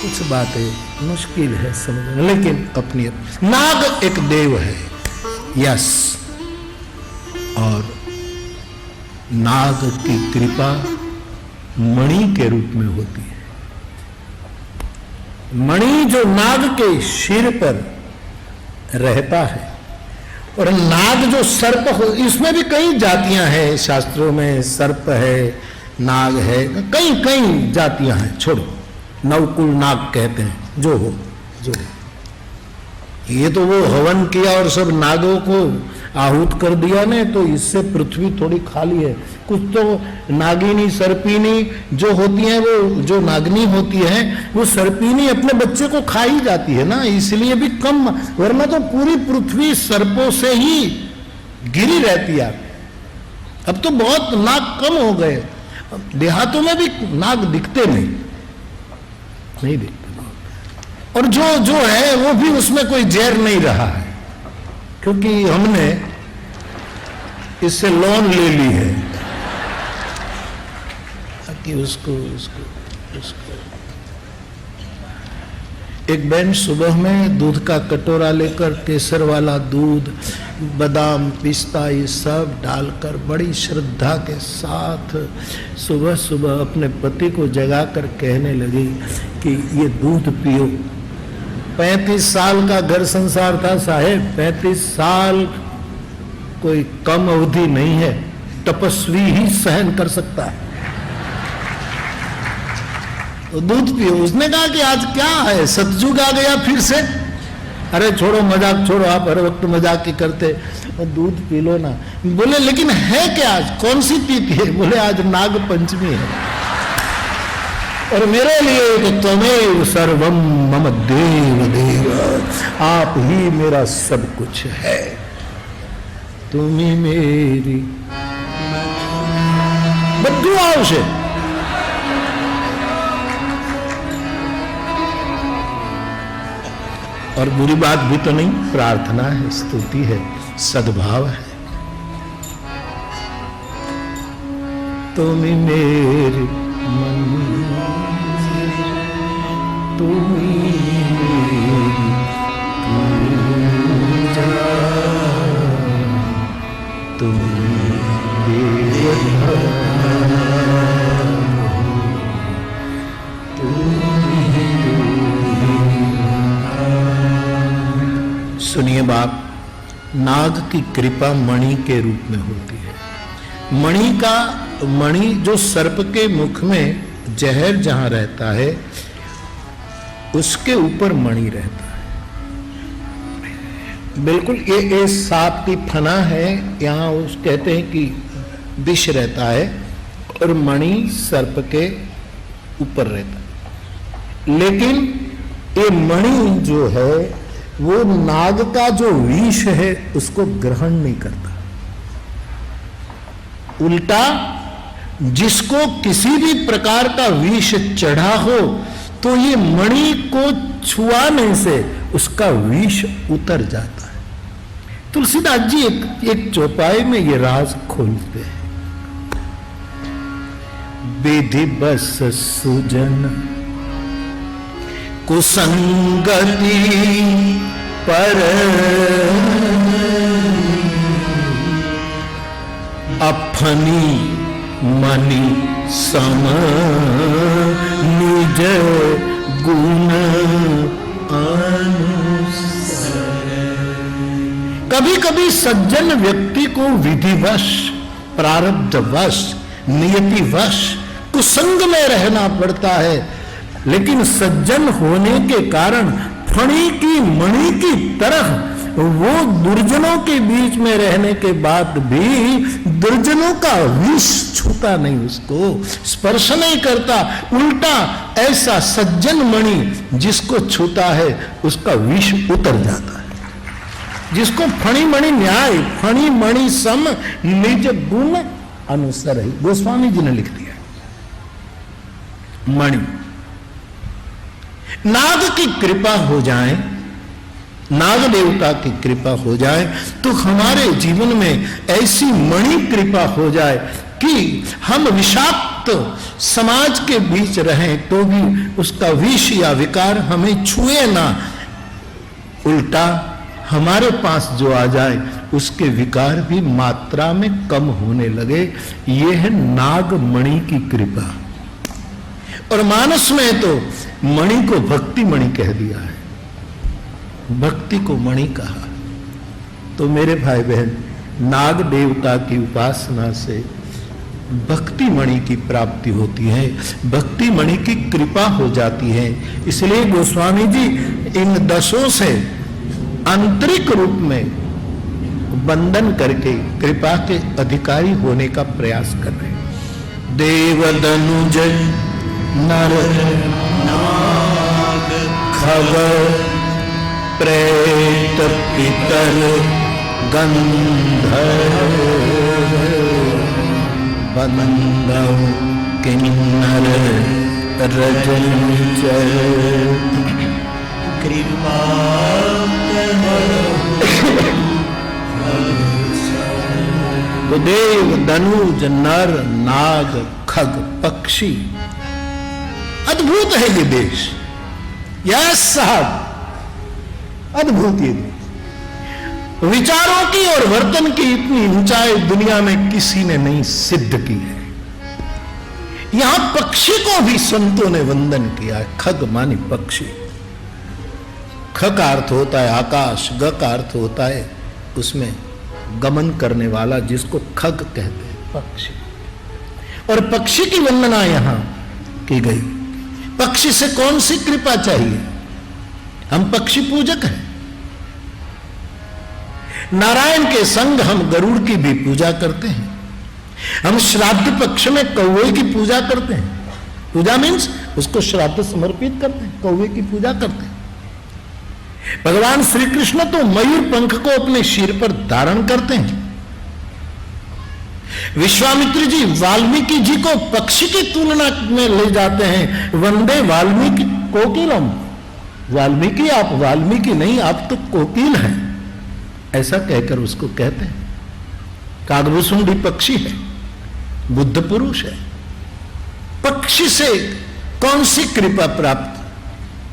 कुछ बातें मुश्किल है समझना, लेकिन अपनी नाग एक देव है, यस, और नाग की कृपा मणि के रूप में होती है। मणि जो नाग के सिर पर रहता है, और नाग जो सर्प हो, इसमें भी कई जातियां हैं, शास्त्रों में सर्प है, नाग है, कई कई जातियां हैं, छोड़ो, नवकुल नाग कहते हैं, जो हो जो हो। ये तो वो हवन किया और सब नागों को आहूत कर दिया ने, तो इससे पृथ्वी थोड़ी खाली है। कुछ तो नागिनी सर्पिनी जो होती हैं, वो जो नागनी होती है वो सर्पिनी अपने बच्चे को खा ही जाती है ना, इसलिए भी कम, वरना तो पूरी पृथ्वी सर्पों से ही घिरी रहती है। अब तो बहुत नाग कम हो गए, देहातों में भी नाग दिखते नहीं दिखते, और जो है वो भी उसमें कोई जहर नहीं रहा है, क्योंकि हमने इससे लोन ले ली है कि उसको एक बहन सुबह में दूध का कटोरा लेकर केसर वाला दूध, बादाम, पिस्ता, ये सब डालकर बड़ी श्रद्धा के साथ सुबह सुबह अपने पति को जगाकर कहने लगी कि ये दूध पियो। 35 साल का घर संसार था साहेब, 35 साल कोई कम अवधि नहीं है, तपस्वी ही सहन कर सकता है, तो दूध पियो। उसने कहा कि आज क्या है, सतयुग आ गया फिर से? अरे छोड़ो मजाक, छोड़ो, आप हर वक्त मजाक ही करते, और दूध पी लो ना। बोले लेकिन है क्या आज, कौन सी तिथि है? बोले आज नाग पंचमी है, और मेरे लिए तो त्वमेव सर्वम मम देव देव, आप ही मेरा सब कुछ है, तुम ही मेरी बद्दू आवश्य। और बुरी बात भी तो नहीं, प्रार्थना है, स्तुति है, सद्भाव है, तुम ही मेरी मन, तुम ही मेरी पूजा, तुम देवता, सुनिए बाप, नाग की कृपा मणि के रूप में होती है। मणि जो सर्प के मुख में जहर जहां रहता है, उसके ऊपर मणि रहता है। बिल्कुल ये सांप की फना है, यहां उस कहते हैं कि विष रहता है, और मणि सर्प के ऊपर रहता है। लेकिन ये मणि जो है वो नाग का जो विष है उसको ग्रहण नहीं करता, उल्टा जिसको किसी भी प्रकार का विष चढ़ा हो तो ये मणि को छुआने से उसका विष उतर जाता है। तुलसीदास जी एक चौपाई में ये राज खोलते हैं, विधि बस सुजन कुसंगति पर अफनी मणि सम निज गुण अनुसार। कभी कभी सज्जन व्यक्ति को विधिवश, प्रारब्धवश, नियतिवश कुसंग में रहना पड़ता है, लेकिन सज्जन होने के कारण फणी की मणि की तरह वो दुर्जनों के बीच में रहने के बाद भी दुर्जनों का विष छूता नहीं, उसको स्पर्श नहीं करता, उल्टा ऐसा सज्जन मणि जिसको छूता है उसका विष उतर जाता है। जिसको फणी मणि न्याय, फणी मणि सम निज गुण अनुसार है, गोस्वामी जी ने लिख दिया। मणि, नाग की कृपा हो जाए, नाग देवता की कृपा हो जाए, तो हमारे जीवन में ऐसी मणि कृपा हो जाए कि हम विषाक्त समाज के बीच रहें तो भी उसका विष या विकार हमें छुए ना, उल्टा हमारे पास जो आ जाए उसके विकार भी मात्रा में कम होने लगे। यह है नागमणि की कृपा। और मानस में तो मणि को भक्ति मणि कह दिया है, भक्ति को मणि कहा। तो मेरे भाई बहन, नाग देवता की उपासना से भक्ति मणि की प्राप्ति होती है, भक्ति मणि की कृपा हो जाती है। इसलिए गोस्वामी जी इन 10 से आंतरिक रूप में बंधन करके कृपा के अधिकारी होने का प्रयास कर रहे हैं। देवदनुज नर नाग खग प्रेत पितर गंधर्व बंदव किन्नर रजनीचर कृपा तो देव धनुज नर नाग खग पक्षी, अद्भुत है ये देश। यस साहब, अद्भुत ये देश। विचारों की और वर्तन की इतनी ऊंचाई दुनिया में किसी ने नहीं सिद्ध की है। यहां पक्षी को भी संतों ने वंदन किया है। खग मानी पक्षी। ख का अर्थ होता है आकाश, ग का अर्थ होता है उसमें गमन करने वाला, जिसको खग कहते हैं, पक्षी। और पक्षी की वंदना यहां की गई। पक्षी से कौन सी कृपा चाहिए? हम पक्षी पूजक हैं। नारायण के संग हम गरुड़ की भी पूजा करते हैं। हम श्राद्ध पक्ष में कौवे की पूजा करते हैं। पूजा मीन्स उसको श्राद्ध समर्पित करते हैं, कौवे की पूजा करते हैं। भगवान श्री कृष्ण तो मयूर पंख को अपने सिर पर धारण करते हैं। विश्वामित्र जी वाल्मीकि जी को पक्षी की तुलना में ले जाते हैं। वंदे वाल्मीकि कोकिलम। वाल्मीकि आप वाल्मीकि नहीं, आप तो कोकिल हैं, ऐसा कहकर उसको कहते हैं। कागभूषुंडी पक्षी है, बुद्ध पुरुष है। पक्षी से कौन सी कृपा प्राप्त?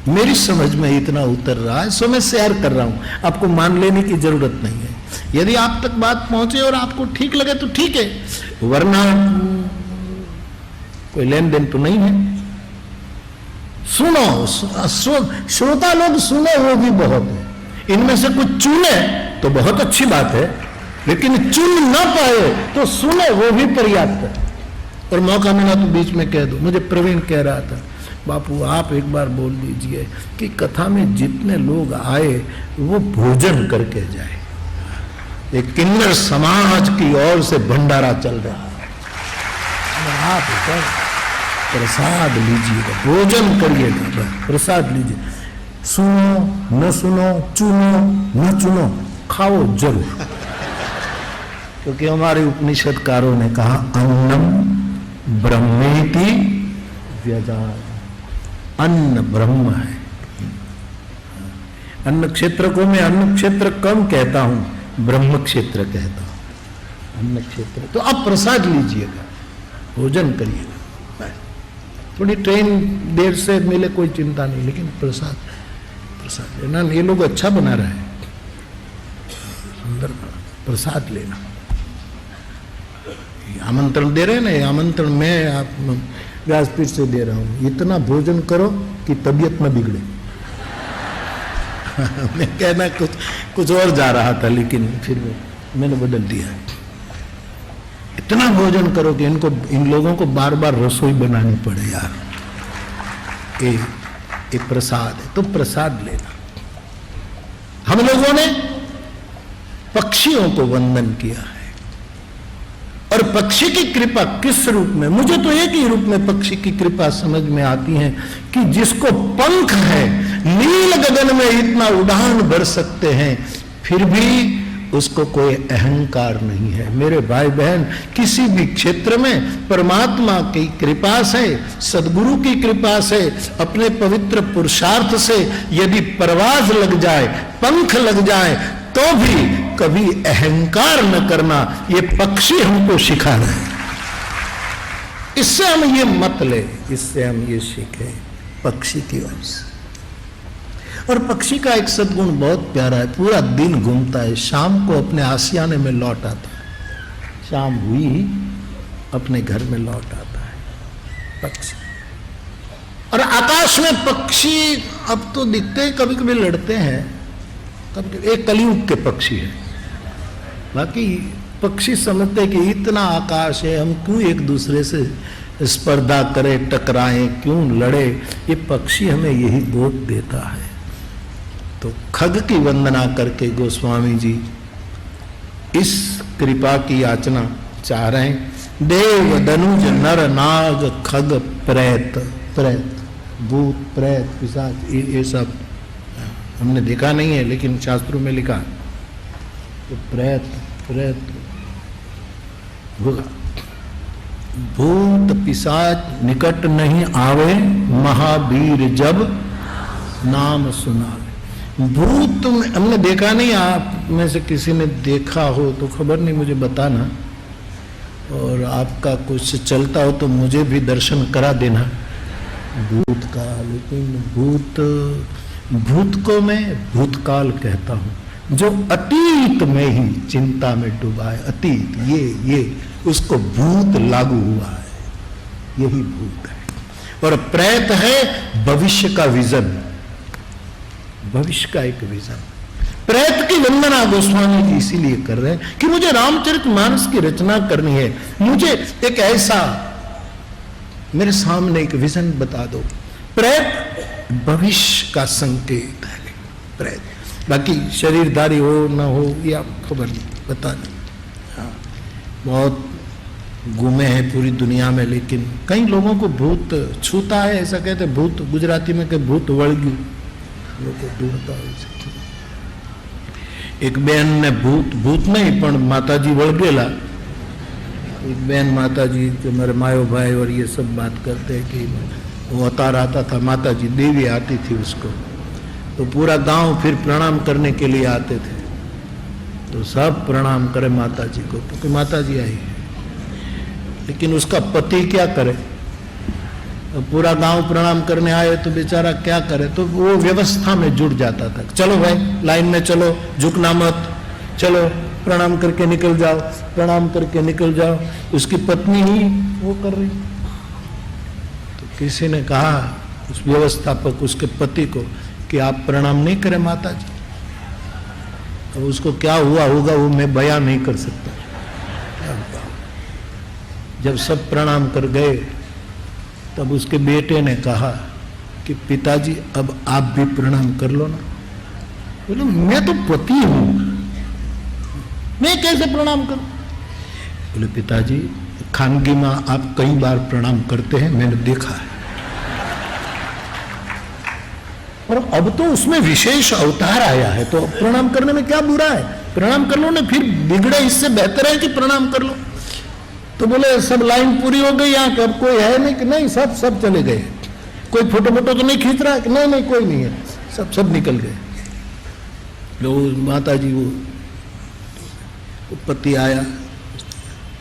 मेरी समझ में इतना उतर रहा है, सो मैं शेयर कर रहा हूं। आपको मान लेने की जरूरत नहीं है। यदि आप तक बात पहुंचे और आपको ठीक लगे तो ठीक है, वरना कोई लेन देन तो नहीं है। सुनो, श्रोता लोग सुने वो भी बहुत है। इनमें से कुछ चुने तो बहुत अच्छी बात है, लेकिन चुन ना पाए तो सुने वो भी पर्याप्त है। और मौका मिला तो बीच में कह दो। मुझे प्रवीण कह रहा था, बापू आप एक बार बोल दीजिए कि कथा में जितने लोग आए वो भोजन करके जाए। एक किन्नर समाज की ओर से भंडारा चल रहा है, आप प्रसाद लीजिएगा, भोजन करिएगा, प्रसाद लीजिए। सुनो न सुनो, चुनो न चुनो, खाओ जरूर। क्योंकि हमारे उपनिषदकारों ने कहा अन्नम ब्रह्मेति व्यजात। अन्न ब्रह्म है। अन्न क्षेत्र को मैं अन्न क्षेत्र कम कहता हूं, ब्रह्म क्षेत्र कहता हूं। अन्न क्षेत्र तो आप प्रसाद लीजिएगा, भोजन करिएगा। थोड़ी ट्रेन देर से मिले कोई चिंता नहीं, लेकिन प्रसाद प्रसाद लेना। ये लोग अच्छा बना रहे हैं, सुंदर प्रसाद लेना। आमंत्रण दे रहे हैं ना, आमंत्रण मैं आप व्यासपीठ से दे रहा हूं। इतना भोजन करो कि तबीयत न बिगड़े। मैं कहना कुछ और जा रहा था, लेकिन फिर मैंने बदल दिया। इतना भोजन करो कि इन लोगों को बार बार रसोई बनानी पड़े। यार ये प्रसाद है, तो प्रसाद लेना। हम लोगों ने पक्षियों को वंदन किया है। और पक्षी की कृपा किस रूप में? मुझे तो एक ही रूप में पक्षी की कृपा समझ में आती है कि जिसको पंख है, नील गगन में इतना उड़ान भर सकते हैं, फिर भी उसको कोई अहंकार नहीं है। मेरे भाई बहन, किसी भी क्षेत्र में परमात्मा की कृपा से, सदगुरु की कृपा से, अपने पवित्र पुरुषार्थ से यदि परवाज लग जाए, पंख लग जाए, तो भी कभी अहंकार न करना, ये पक्षी हमको सिखा रहे हैं। इससे हम ये मत ले, इससे हम ये सीखें पक्षी की ओर से। और पक्षी का एक सद्गुण बहुत प्यारा है, पूरा दिन घूमता है, शाम को अपने आशियाने में लौट आता है, शाम हुई ही अपने घर में लौट आता है पक्षी। और आकाश में पक्षी अब तो दिखते हैं, कभी कभी लड़ते हैं, कभी एक कलयुग के पक्षी है, बाकी पक्षी समझते कि इतना आकाश है, हम क्यों एक दूसरे से स्पर्धा करें, टकराएं, क्यों लड़े। ये पक्षी हमें यही बोध देता है। तो खग की वंदना करके गोस्वामी जी इस कृपा की याचना चाह रहे हैं। देव दनुज नर नाग खग प्रेत, प्रेत भूत प्रेत पिशाच, ये सब हमने देखा नहीं है लेकिन शास्त्रों में लिखा है। तो प्रेत प्रेत होगा, भूत पिशाच निकट नहीं आवे, महावीर जब नाम सुनावे। भूत हमने देखा नहीं, आप में से किसी ने देखा हो तो खबर नहीं, मुझे बताना, और आपका कुछ चलता हो तो मुझे भी दर्शन करा देना भूत का। लेकिन भूत को मैं भूतकाल कहता हूं, जो अतीत में ही चिंता में डूबा है, अतीत ये उसको भूत लागू हुआ है, यही भूत है। और प्रेत है भविष्य का विजन, भविष्य का एक विजन। प्रेत की वंदना गोस्वामी जी इसीलिए कर रहे हैं कि मुझे रामचरितमानस की रचना करनी है, मुझे एक ऐसा, मेरे सामने एक विजन बता दो। प्रेत भविष्य का संकेत है प्रेत, बाकी शरीरधारी हो ना हो या खबर नहीं, पता नहीं। हाँ, बहुत घूमे हैं पूरी दुनिया में, लेकिन कई लोगों को भूत छूता है, ऐसा कहते हैं भूत, गुजराती में कहते भूत वळग्યું, लोगों ढूंढता है। एक बहन ने भूत नहीं पण माताजी वळगेला, एक बहन माताजी जो मेरे मायो भाई और ये सब बात करते हैं कि वो अवतार आता था, माताजी देवी आती थी उसको, तो पूरा गांव फिर प्रणाम करने के लिए आते थे, तो सब प्रणाम करे माताजी को क्योंकि माताजी आई है। लेकिन उसका पति क्या करे, तो पूरा गांव प्रणाम करने आए तो बेचारा क्या करे, तो वो व्यवस्था में जुड़ जाता था। चलो भाई लाइन में चलो, झुकना मत, चलो प्रणाम करके निकल जाओ, प्रणाम करके निकल जाओ। उसकी पत्नी ही वो कर रही। तो किसी ने कहा उस व्यवस्थापक उसके पति को कि आप प्रणाम नहीं करें माता जी। अब उसको क्या हुआ होगा वो मैं बयान नहीं कर सकता। जब सब प्रणाम कर गए तब उसके बेटे ने कहा कि पिताजी अब आप भी प्रणाम कर लो ना। बोले मैं तो पति हूं, मैं कैसे प्रणाम करूं। बोले पिताजी खानगी मां आप कई बार प्रणाम करते हैं, मैंने देखा है, और अब तो उसमें विशेष अवतार आया है, तो प्रणाम करने में क्या बुरा है, प्रणाम कर लो ना, फिर बिगड़े इससे बेहतर है कि प्रणाम कर लो। तो बोले सब लाइन पूरी हो गई, यहाँ कब कोई है नहीं कि नहीं, सब चले गए, कोई फोटो तो नहीं खींच रहा कि नहीं कोई नहीं है, सब निकल गए। लोग माता जी वो पति आया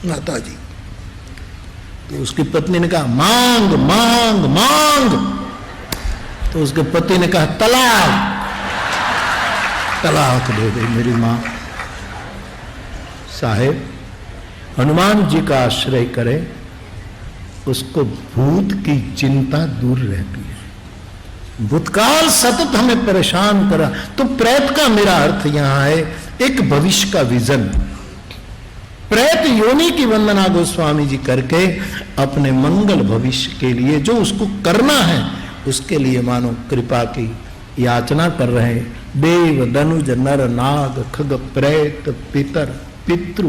माता जी, तो उसकी पत्नी ने कहा मांग मांग मांग, तो उसके पति ने कहा तलाक दे दे मेरी मां। साहेब हनुमान जी का आश्रय करे, उसको भूत की चिंता दूर रहती है। भूतकाल सतत हमें परेशान करा, तो प्रेत का मेरा अर्थ यहां है एक भविष्य का विजन। प्रेत योनि की वंदना गोस्वामी जी करके अपने मंगल भविष्य के लिए जो उसको करना है उसके लिए मानो कृपा की याचना कर रहे हैं। देव दनुज नर नाग खग प्रेत पितर पितृ,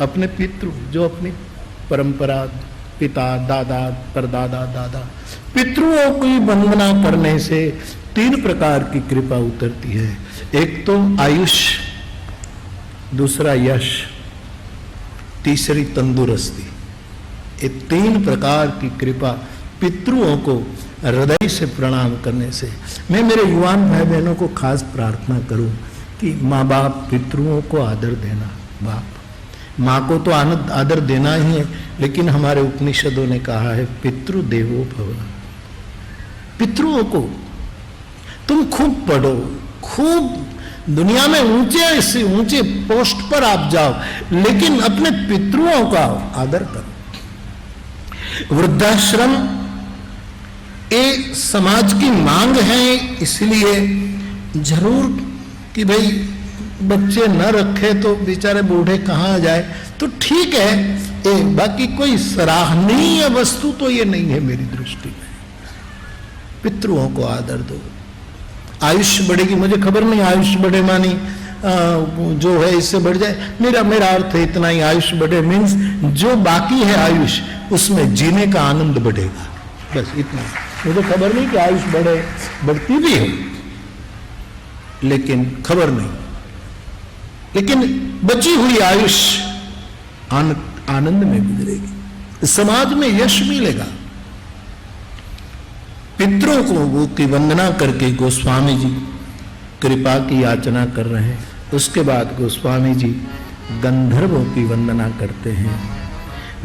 अपने पितृ जो अपनी परंपरा पिता दादा परदादा दादा, पितृओं की वंदना करने से 3 प्रकार की कृपा उतरती है। एक तो आयुष, दूसरा यश, तीसरी तंदुरुस्ती। ये 3 प्रकार की कृपा पितृओं को हृदय से प्रणाम करने से। मैं मेरे युवान भाई बहनों को खास प्रार्थना करूं कि माँ बाप पितृओं को आदर देना। बाप माँ को तो आदर देना ही है, लेकिन हमारे उपनिषदों ने कहा है पितृदेवो भव। पितृओं को तुम खूब पढ़ो, खूब दुनिया में ऊंचे से ऊंचे पोस्ट पर आप जाओ, लेकिन अपने पितृओं का आदर करो। वृद्धाश्रम ये समाज की मांग है, इसलिए जरूर कि भाई बच्चे न रखे तो बेचारे बूढ़े कहाँ जाए, तो ठीक है। बाकी कोई सराहनीय वस्तु तो ये नहीं है मेरी दृष्टि में। पितृओं को आदर दो, आयुष्य बढ़ेगी। मुझे खबर नहीं आयुष्य बढ़े मानी जो है इससे बढ़ जाए, मेरा अर्थ है इतना ही, आयुष्य बढ़े मीन्स जो बाकी है आयुष्य उसमें जीने का आनंद बढ़ेगा, बस इतना। मुझे खबर नहीं कि आयुष्य बढ़े, बढ़ती भी है लेकिन खबर नहीं, लेकिन बची हुई आयुष्य आनंद में गुजरेगी, समाज में यश मिलेगा। पितरों को की वंदना करके गोस्वामी जी कृपा की याचना कर रहे हैं। उसके बाद गोस्वामी जी गंधर्वों की वंदना करते हैं,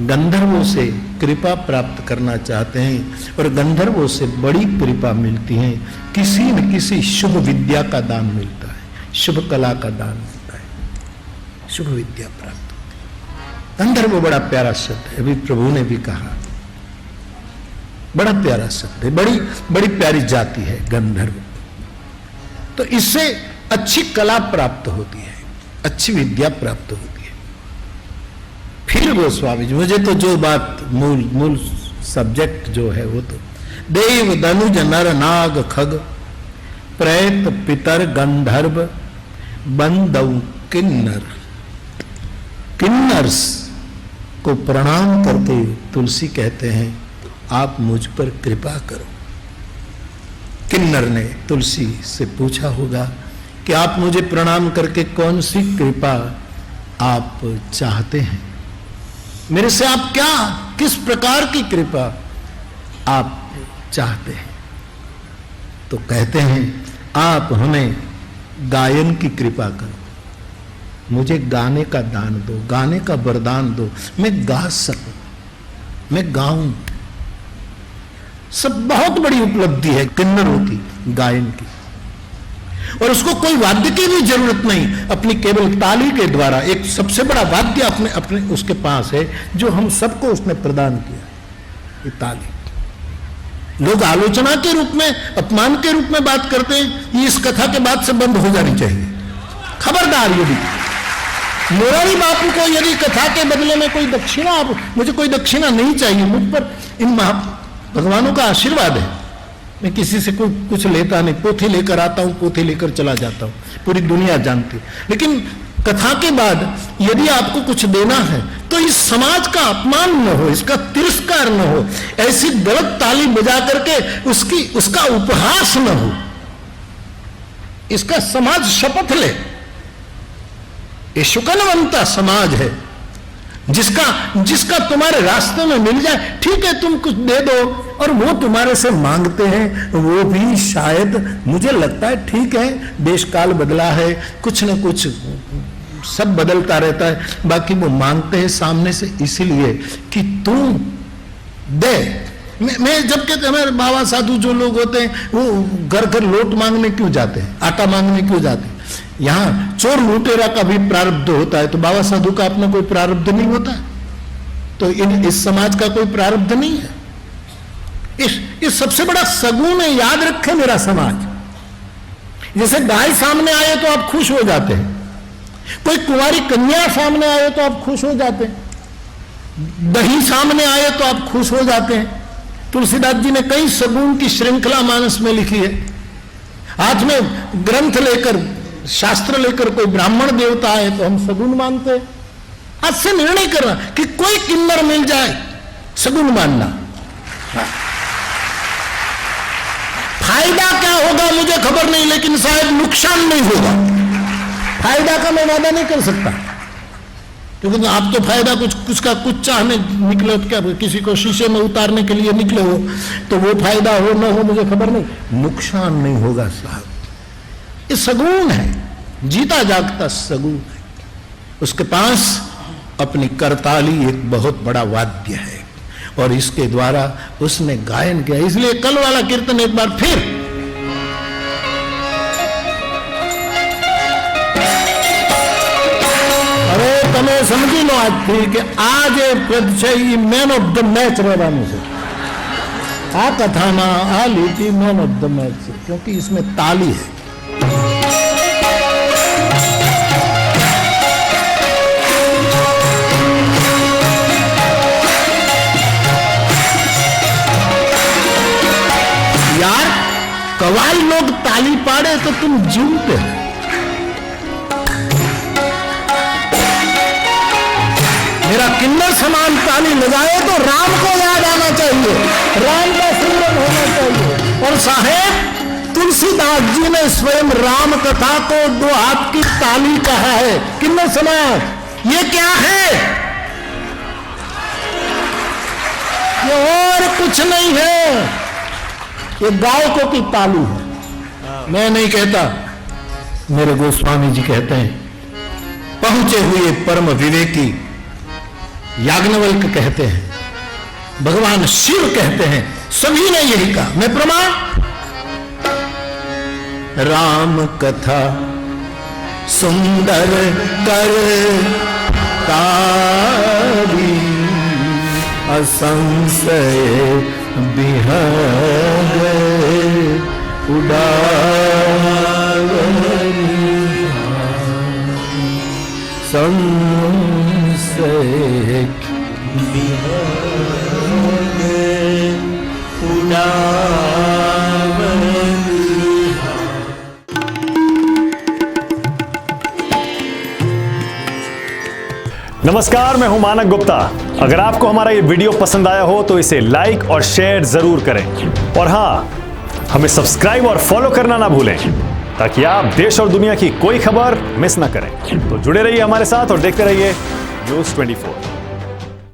गंधर्वों से कृपा प्राप्त करना चाहते हैं और गंधर्वों से बड़ी कृपा मिलती है। किसी न किसी शुभ विद्या का दान मिलता है, शुभ कला का दान मिलता है, शुभ विद्या प्राप्त होती है। गंधर्व बड़ा प्यारा शब्द है, अभी प्रभु ने भी कहा बड़ा प्यारा शब्द है, बड़ी प्यारी जाति है गंधर्व। तो इससे अच्छी कला प्राप्त होती है, अच्छी विद्या प्राप्त होती है। फिर गोस्वामी जी, मुझे तो जो बात मूल सब्जेक्ट जो है वो तो देव दनुज नर नाग खग प्रेत पितर गंधर्व बंदव किन्नर। किन्नर्स को प्रणाम करके तुलसी कहते हैं आप मुझ पर कृपा करो। किन्नर ने तुलसी से पूछा होगा कि आप मुझे प्रणाम करके कौन सी कृपा आप चाहते हैं, मेरे से आप क्या किस प्रकार की कृपा आप चाहते हैं। तो कहते हैं आप हमें गायन की कृपा करो, मुझे गाने का दान दो, गाने का वरदान दो, मैं गा सकूं, मैं गाऊं। सब बहुत बड़ी उपलब्धि है किन्नरों की गायन की, और उसको कोई वाद्य की भी जरूरत नहीं, अपनी केवल ताली के द्वारा एक सबसे बड़ा वाद्य अपने उसके पास है जो हम सबको उसने प्रदान किया, ये ताली। लोग आलोचना के रूप में, अपमान के रूप में बात करते हैं, ये इस कथा के बाद से बंद हो जानी चाहिए, खबरदार। यदि मुरारी बापू को यदि कथा के बदले में कोई दक्षिणा, मुझे कोई दक्षिणा नहीं चाहिए, मुझ पर इन भगवानों का आशीर्वाद है, मैं किसी से कोई कुछ लेता नहीं, पोथी लेकर आता हूं, पोथी लेकर चला जाता हूं, पूरी दुनिया जानती। लेकिन कथा के बाद यदि आपको कुछ देना है तो इस समाज का अपमान न हो, इसका तिरस्कार न हो, ऐसी गलत ताली बजा करके उसका उपहास न हो, इसका समाज शपथ ले। ये शुकनवंता समाज है जिसका तुम्हारे रास्ते में मिल जाए, ठीक है तुम कुछ दे दो, और वो तुम्हारे से मांगते हैं, वो भी शायद मुझे लगता है ठीक है, देश काल बदला है, कुछ न कुछ सब बदलता रहता है, बाकी वो मांगते हैं सामने से इसलिए कि तुम दे। मैं जब कहते हैं हमारे बाबा साधु जो लोग होते हैं वो घर घर लोट मांगने क्यों जाते हैं, आटा मांगने क्यों जाते हैं। यहां चोर लुटेरा का भी प्रारब्ध होता है, तो बाबा साधु का अपना कोई प्रारब्ध नहीं होता, तो इस समाज का कोई प्रारब्ध नहीं है। इस सबसे बड़ा सगुन है, याद रखे मेरा समाज। जैसे गाय सामने आए तो आप खुश हो जाते हैं, कोई कुंवारी कन्या सामने आए तो आप खुश हो जाते हैं, दही सामने आए तो आप खुश हो जाते हैं। तुलसीदास जी ने कई सगुन की श्रृंखला मानस में लिखी है। हाथ में ग्रंथ लेकर, शास्त्र लेकर कोई ब्राह्मण देवता आए तो हम सगुन मानते हैं। आज से निर्णय करना कि कोई किन्नर मिल जाए, सगुन मानना। फायदा क्या होगा मुझे खबर नहीं, लेकिन शायद नुकसान नहीं होगा। फायदा का मैं वादा नहीं कर सकता, क्योंकि आप तो फायदा कुछ का कुछ चाहने निकले, क्या किसी को शीशे में उतारने के लिए निकले हो, तो वो फायदा हो न हो मुझे खबर नहीं, नुकसान नहीं होगा साहब। ये सगुन है, जीता जागता सगुन है, उसके पास अपनी करताली एक बहुत बड़ा वाद्य है और इसके द्वारा उसने गायन किया। इसलिए कल वाला कीर्तन एक बार फिर अरे તમે સમજી લો આજથી કે આ જે પદ છે એ મેન ઓફ ધ મેચ રહેવાનું છે। આ કથામાં આ લીટી મેન ઓફ ધ मैच છે क्योंकि इसमें ताली है। यार कव्वाल लोग ताली पाड़े तो तुम झूमते। मेरा किन्नर समान ताली लगाए तो राम को याद आना चाहिए, राम का स्मरण होना चाहिए। और साहेब तुलसीदास जी ने स्वयं राम कथा को 2 हाथ की ताली कहा है। किन्नर समान ये क्या है? ये और कुछ नहीं है, ये गायकों की ताली है। मैं नहीं कहता, मेरे गोस्वामी जी कहते हैं, पहुंचे हुए परम विवेकी याज्ञवल्क्य कहते हैं, भगवान शिव कहते हैं, सभी ने यही कहा। मैं प्रमाण, राम कथा सुंदर कर तारी असंशय बिहग उडावरी संशय बिहग उडावरी। नमस्कार, मैं हूं मानक गुप्ता। अगर आपको हमारा ये वीडियो पसंद आया हो तो इसे लाइक और शेयर जरूर करें और हाँ, हमें सब्सक्राइब और फॉलो करना ना भूलें ताकि आप देश और दुनिया की कोई खबर मिस ना करें। तो जुड़े रहिए हमारे साथ और देखते रहिए न्यूज़ 24।